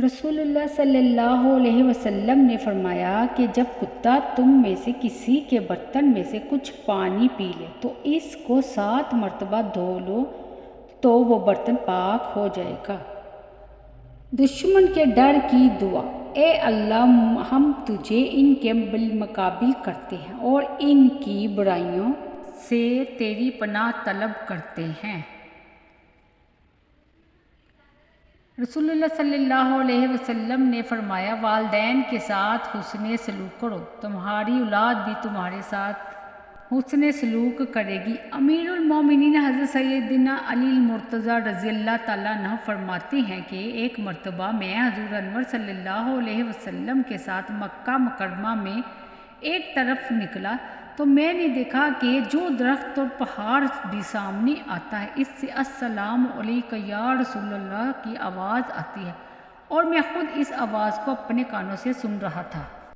رسول اللہ صلی اللہ علیہ وسلم نے فرمایا کہ جب کتا تم میں سے کسی کے برتن میں سے کچھ پانی پی لے تو اس کو 7 مرتبہ دھو لو تو وہ برتن پاک ہو جائے گا۔ دشمن کے ڈر کی دعا۔ اے اللہ، ہم تجھے ان کے بالمقابل کرتے ہیں اور ان کی برائیوں سے تیری پناہ طلب کرتے ہیں۔ رسول اللہ صلی اللہ علیہ وسلم نے فرمایا، والدین کے ساتھ حسن سلوک کرو، تمہاری اولاد بھی تمہارے ساتھ حسن سلوک کرے گی۔ امیر المومنین حضرت سیدنا علی المرتضیٰ رضی اللہ تعالیٰ عنہ فرماتے ہیں کہ ایک مرتبہ میں حضور انور صلی اللہ علیہ وسلم کے ساتھ مکہ مکرمہ میں ایک طرف نکلا تو میں نے دیکھا کہ جو درخت اور پہاڑ بھی سامنے آتا ہے اس سے السلام علیک یا رسول اللہ کی آواز آتی ہے، اور میں خود اس آواز کو اپنے کانوں سے سن رہا تھا۔